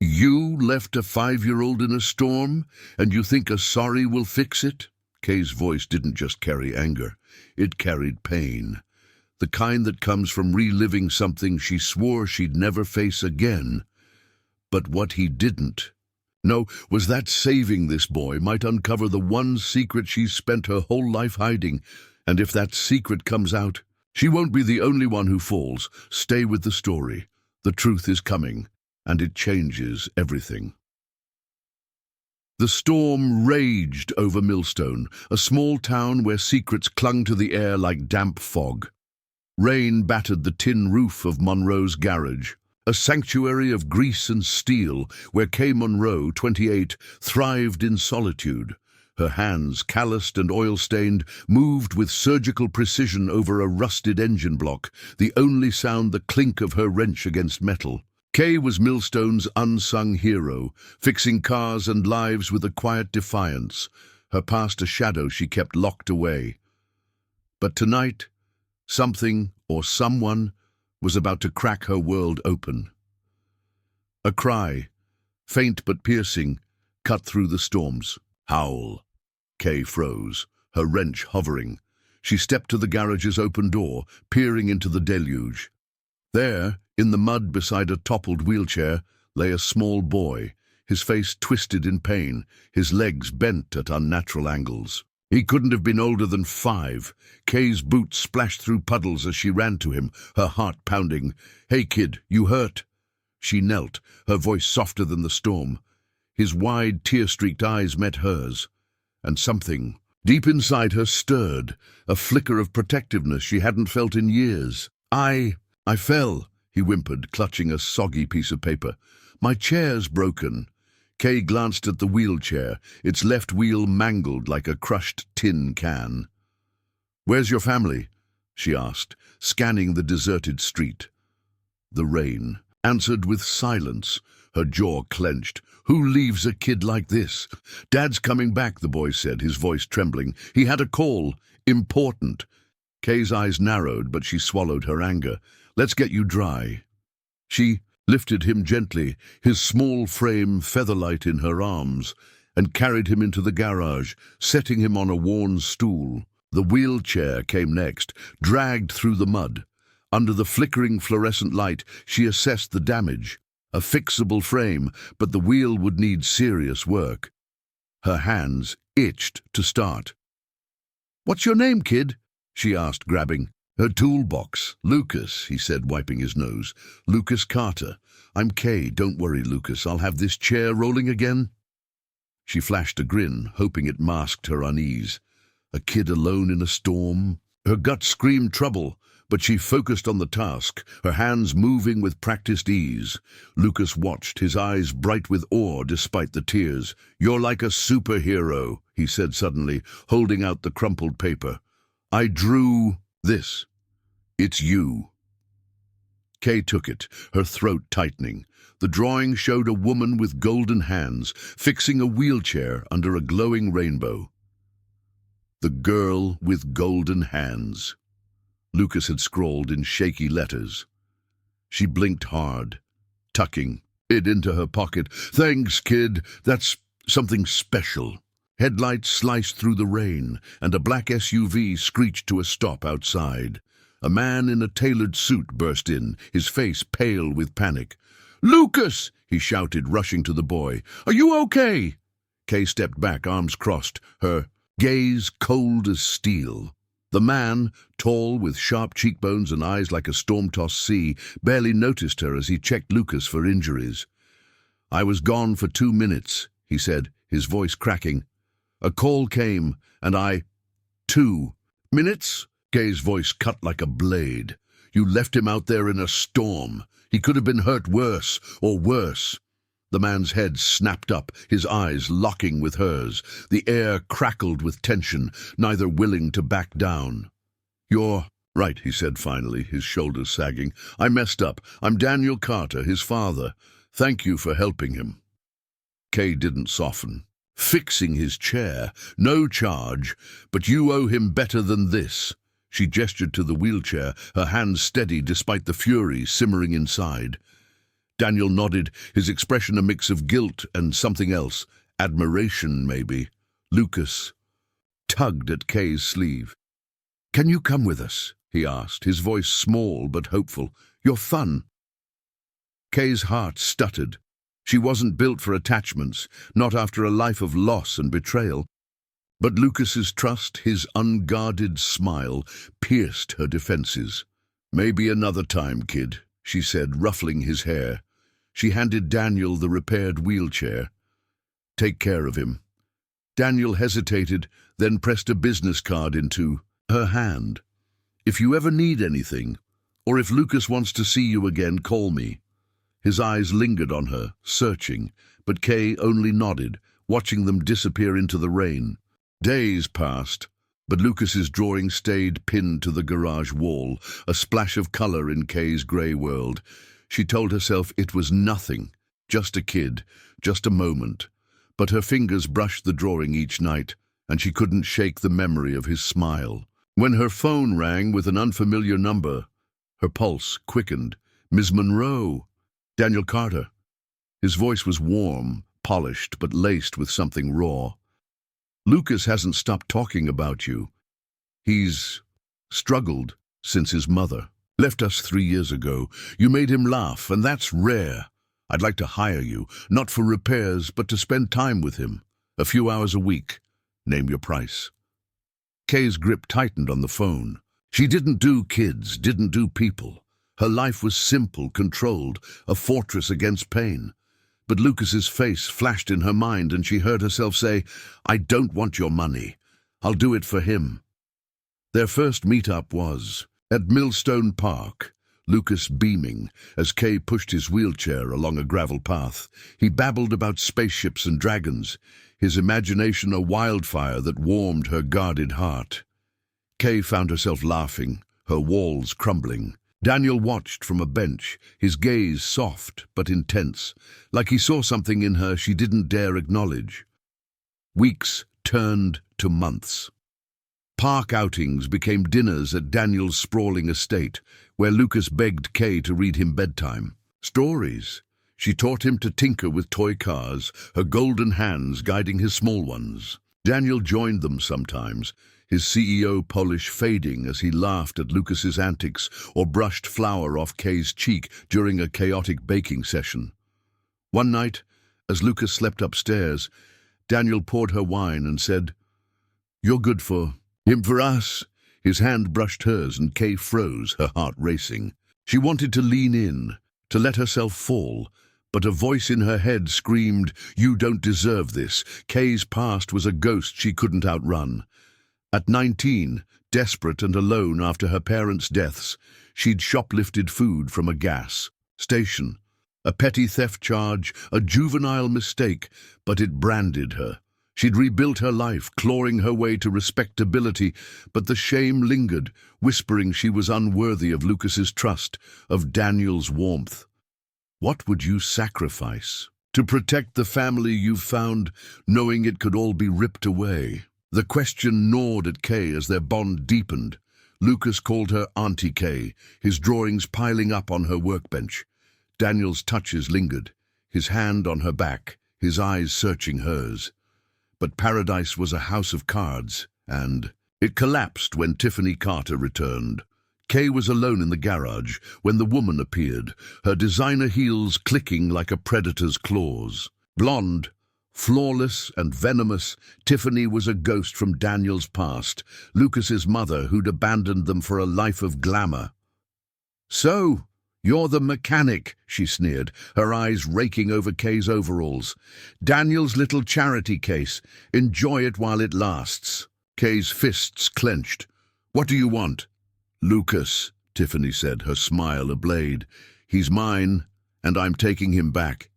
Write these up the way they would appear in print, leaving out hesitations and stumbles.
You left a 5-year-old in a storm, and you think a sorry will fix it? Kay's voice didn't just carry anger. It carried pain. The kind that comes from reliving something she swore she'd never face again. But what he didn't know was that saving this boy might uncover the one secret she's spent her whole life hiding. And if that secret comes out, she won't be the only one who falls. Stay with the story. The truth is coming, and it changes everything. The storm raged over Millstone, a small town where secrets clung to the air like damp fog. Rain battered the tin roof of Monroe's garage, a sanctuary of grease and steel where Kay Monroe, 28, thrived in solitude. Her hands, calloused and oil-stained, moved with surgical precision over a rusted engine block, the only sound the clink of her wrench against metal. Kay was Millstone's unsung hero, fixing cars and lives with a quiet defiance, her past a shadow she kept locked away. But tonight, something or someone was about to crack her world open. A cry, faint but piercing, cut through the storms. Howl. Kay froze, her wrench hovering. She stepped to the garage's open door, peering into the deluge. There, in the mud beside a toppled wheelchair, lay a small boy, his face twisted in pain, his legs bent at unnatural angles. He couldn't have been older than 5. Kay's boots splashed through puddles as she ran to him, her heart pounding. "Hey, kid, you hurt?" She knelt, her voice softer than the storm. His wide, tear-streaked eyes met hers, and something deep inside her stirred, a flicker of protectiveness she hadn't felt in years. I fell," he whimpered, clutching a soggy piece of paper. "My chair's broken." Kay glanced at the wheelchair, its left wheel mangled like a crushed tin can. "Where's your family?" she asked, scanning the deserted street. The rain answered with silence, her jaw clenched. "Who leaves a kid like this?" "Dad's coming back," the boy said, his voice trembling. "He had a call. Important." Kay's eyes narrowed, but she swallowed her anger. "Let's get you dry." She lifted him gently, his small frame featherlight in her arms, and carried him into the garage, setting him on a worn stool. The wheelchair came next, dragged through the mud. Under the flickering fluorescent light, she assessed the damage. A fixable frame, but the wheel would need serious work. Her hands itched to start. "What's your name, kid?" she asked, grabbing her toolbox. "Lucas," he said, wiping his nose. "Lucas Carter. I'm Kay. Don't worry, Lucas. I'll have this chair rolling again." She flashed a grin, hoping it masked her unease. A kid alone in a storm? Her gut screamed trouble, but she focused on the task, her hands moving with practiced ease. Lucas watched, his eyes bright with awe despite the tears. "You're like a superhero," he said suddenly, holding out the crumpled paper. "I drew this. It's you." Kay took it, her throat tightening. The drawing showed a woman with golden hands, fixing a wheelchair under a glowing rainbow. "The girl with golden hands," Lucas had scrawled in shaky letters. She blinked hard, tucking it into her pocket. "Thanks, kid. That's something special." Headlights sliced through the rain, and a black SUV screeched to a stop outside. A man in a tailored suit burst in, his face pale with panic. "Lucas!" he shouted, rushing to the boy. "Are you okay?" Kay stepped back, arms crossed, her gaze cold as steel. The man, tall with sharp cheekbones and eyes like a storm-tossed sea, barely noticed her as he checked Lucas for injuries. "I was gone for 2 minutes," he said, his voice cracking. "A call came, and 2 minutes?" Kay's voice cut like a blade. "You left him out there in a storm. He could have been hurt worse, or worse." The man's head snapped up, his eyes locking with hers. The air crackled with tension, neither willing to back down. "You're right," he said finally, his shoulders sagging. "I messed up. I'm Daniel Carter, his father. Thank you for helping him." Kay didn't soften. "Fixing his chair, no charge, but you owe him better than this." She gestured to the wheelchair, her hands steady despite the fury simmering inside. Daniel nodded, his expression a mix of guilt and something else. Admiration, maybe. Lucas tugged at Kay's sleeve. "Can you come with us?" he asked, his voice small but hopeful. "You're fun." Kay's heart stuttered. She wasn't built for attachments, not after a life of loss and betrayal. But Lucas's trust, his unguarded smile, pierced her defenses. "Maybe another time, kid," she said, ruffling his hair. She handed Daniel the repaired wheelchair. "Take care of him." Daniel hesitated, then pressed a business card into her hand. "If you ever need anything, or if Lucas wants to see you again, call me." His eyes lingered on her, searching, but Kay only nodded, watching them disappear into the rain. Days passed, but Lucas's drawing stayed pinned to the garage wall, a splash of color in Kay's grey world. She told herself it was nothing, just a kid, just a moment. But her fingers brushed the drawing each night, and she couldn't shake the memory of his smile. When her phone rang with an unfamiliar number, her pulse quickened. "Ms. Monroe." "Daniel Carter." His voice was warm, polished, but laced with something raw. "Lucas hasn't stopped talking about you. He's struggled since his mother left us 3 years ago. You made him laugh, and that's rare. I'd like to hire you, not for repairs, but to spend time with him. A few hours a week. Name your price." Kay's grip tightened on the phone. She didn't do kids, didn't do people. Her life was simple, controlled, a fortress against pain. But Lucas's face flashed in her mind, and she heard herself say, "I don't want your money. I'll do it for him." Their first meet-up was at Millstone Park, Lucas beaming as Kay pushed his wheelchair along a gravel path. He babbled about spaceships and dragons, his imagination a wildfire that warmed her guarded heart. Kay found herself laughing, her walls crumbling. Daniel watched from a bench, his gaze soft but intense, like he saw something in her she didn't dare acknowledge. Weeks turned to months. Park outings became dinners at Daniel's sprawling estate, where Lucas begged Kay to read him bedtime stories. She taught him to tinker with toy cars, her golden hands guiding his small ones. Daniel joined them sometimes, his CEO polish fading as he laughed at Lucas's antics or brushed flour off Kay's cheek during a chaotic baking session. One night, as Lucas slept upstairs, Daniel poured her wine and said, "You're good for him, for us." His hand brushed hers and Kay froze, her heart racing. She wanted to lean in, to let herself fall, but a voice in her head screamed, "You don't deserve this." Kay's past was a ghost she couldn't outrun. At 19, desperate and alone after her parents' deaths, she'd shoplifted food from a gas station. A petty theft charge, a juvenile mistake, but it branded her. She'd rebuilt her life, clawing her way to respectability, but the shame lingered, whispering she was unworthy of Lucas's trust, of Daniel's warmth. What would you sacrifice to protect the family you've found, knowing it could all be ripped away? The question gnawed at Kay as their bond deepened. Lucas called her Auntie Kay, his drawings piling up on her workbench. Daniel's touches lingered, his hand on her back, his eyes searching hers. But paradise was a house of cards, and it collapsed when Tiffany Carter returned. Kay was alone in the garage when the woman appeared, her designer heels clicking like a predator's claws. Blonde, flawless and venomous, Tiffany was a ghost from Daniel's past, Lucas's mother who'd abandoned them for a life of glamour. "So, you're the mechanic," she sneered, her eyes raking over Kay's overalls. "Daniel's little charity case. Enjoy it while it lasts." Kay's fists clenched. "What do you want?" "Lucas," Tiffany said, her smile ablade. "He's mine, and I'm taking him back.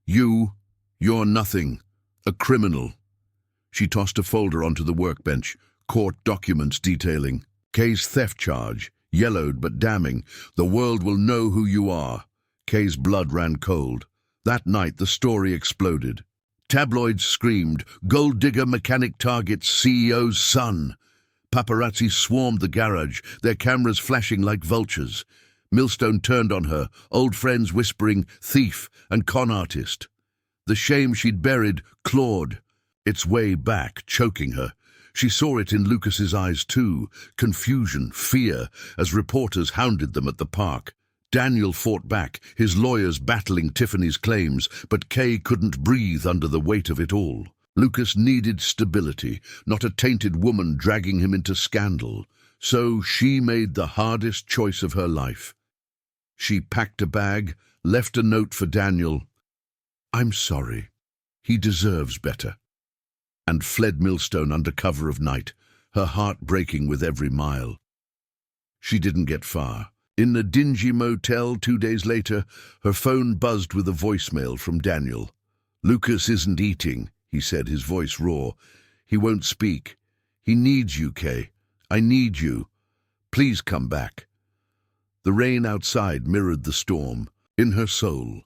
You're nothing. A criminal." She tossed a folder onto the workbench, court documents detailing Kay's theft charge, yellowed but damning. "The world will know who you are." Kay's blood ran cold. That night the story exploded. Tabloids screamed, "Gold digger mechanic targets CEO's son." Paparazzi swarmed the garage, their cameras flashing like vultures. Millstone turned on her, old friends whispering thief and con artist. The shame she'd buried clawed its way back, choking her. She saw it in Lucas's eyes too, confusion, fear, as reporters hounded them at the park. Daniel fought back, his lawyers battling Tiffany's claims, but Kay couldn't breathe under the weight of it all. Lucas needed stability, not a tainted woman dragging him into scandal. So she made the hardest choice of her life. She packed a bag, left a note for Daniel. "I'm sorry. He deserves better," and fled Millstone under cover of night, her heart breaking with every mile. She didn't get far. In a dingy motel 2 days later, her phone buzzed with a voicemail from Daniel. "Lucas isn't eating," he said, his voice raw. "He won't speak. He needs you, Kay. I need you. Please come back." The rain outside mirrored the storm. In her soul,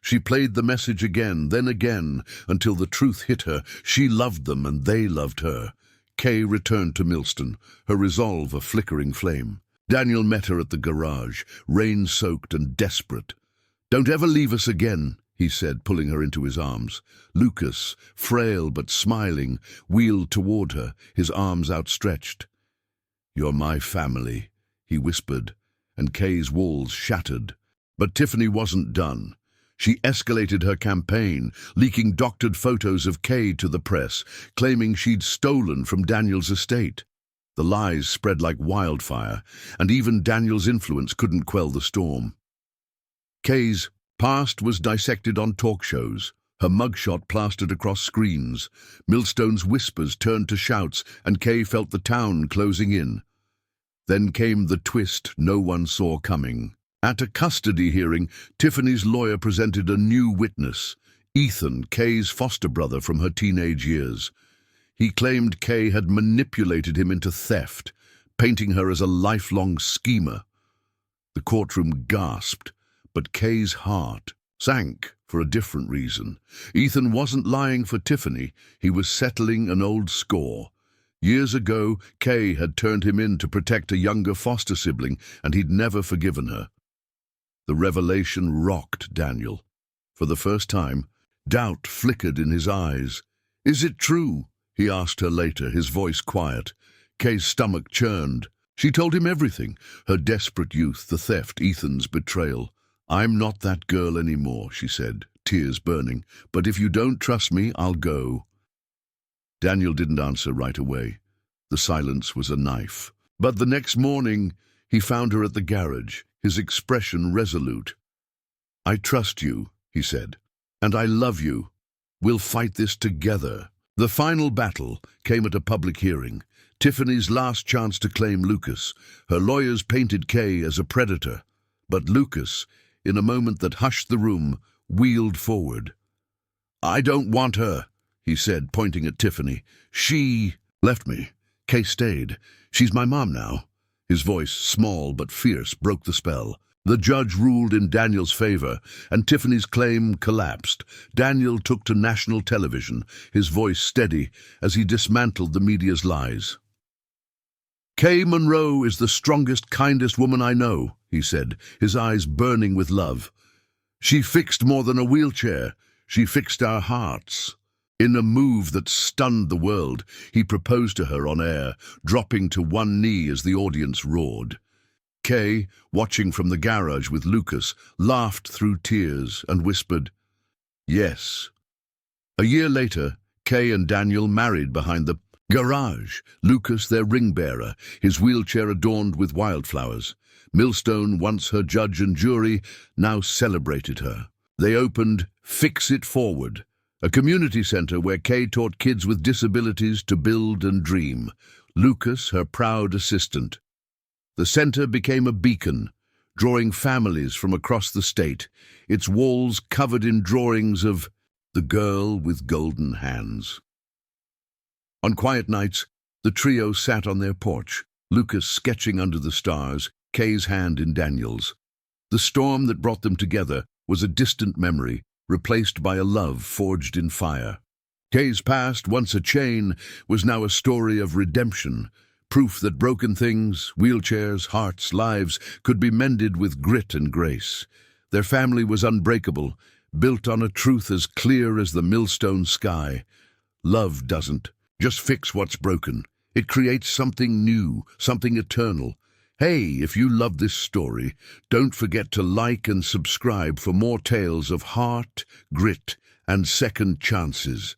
she played the message again, then again, until the truth hit her. She loved them and they loved her. Kay returned to Millstone, her resolve a flickering flame. Daniel met her at the garage, rain-soaked and desperate. "Don't ever leave us again," he said, pulling her into his arms. Lucas, frail but smiling, wheeled toward her, his arms outstretched. "You're my family," he whispered, and Kay's walls shattered. But Tiffany wasn't done. She escalated her campaign, leaking doctored photos of Kay to the press, claiming she'd stolen from Daniel's estate. The lies spread like wildfire, and even Daniel's influence couldn't quell the storm. Kay's past was dissected on talk shows, her mugshot plastered across screens. Millstone's whispers turned to shouts, and Kay felt the town closing in. Then came the twist no one saw coming. At a custody hearing, Tiffany's lawyer presented a new witness, Ethan, Kay's foster brother from her teenage years. He claimed Kay had manipulated him into theft, painting her as a lifelong schemer. The courtroom gasped, but Kay's heart sank for a different reason. Ethan wasn't lying for Tiffany, he was settling an old score. Years ago, Kay had turned him in to protect a younger foster sibling, and he'd never forgiven her. The revelation rocked Daniel. For the first time, doubt flickered in his eyes. "Is it true?" he asked her later, his voice quiet. Kay's stomach churned. She told him everything, her desperate youth, the theft, Ethan's betrayal. "I'm not that girl anymore," she said, tears burning. "But if you don't trust me, I'll go." Daniel didn't answer right away. The silence was a knife. But the next morning, he found her at the garage, his expression resolute. "I trust you," he said, "and I love you. We'll fight this together." The final battle came at a public hearing, Tiffany's last chance to claim Lucas. Her lawyers painted Kay as a predator, but Lucas, in a moment that hushed the room, wheeled forward. "I don't want her," he said, pointing at Tiffany. "She left me. Kay stayed. She's my mom now." His voice, small but fierce, broke the spell. The judge ruled in Daniel's favor, and Tiffany's claim collapsed. Daniel took to national television, his voice steady as he dismantled the media's lies. "Kay Monroe is the strongest, kindest woman I know," he said, his eyes burning with love. "She fixed more than a wheelchair. She fixed our hearts." In a move that stunned the world, he proposed to her on air, dropping to one knee as the audience roared. Kay, watching from the garage with Lucas, laughed through tears and whispered, "Yes." A year later, Kay and Daniel married behind the garage, Lucas their ring-bearer, his wheelchair adorned with wildflowers. Millstone, once her judge and jury, now celebrated her. They opened Fix It Forward, a community center where Kay taught kids with disabilities to build and dream. Lucas, her proud assistant. The center became a beacon, drawing families from across the state, its walls covered in drawings of the girl with golden hands. On quiet nights, the trio sat on their porch, Lucas sketching under the stars, Kay's hand in Daniel's. The storm that brought them together was a distant memory, replaced by a love forged in fire. Kay's past, once a chain, was now a story of redemption, Proof that broken things, wheelchairs, hearts, lives, could be mended with grit and grace. Their family was unbreakable, built on a truth as clear as the millstone sky. Love doesn't just fix what's broken. It creates something new, something eternal. Hey, if you love this story, don't forget to like and subscribe for more tales of heart, grit, and second chances.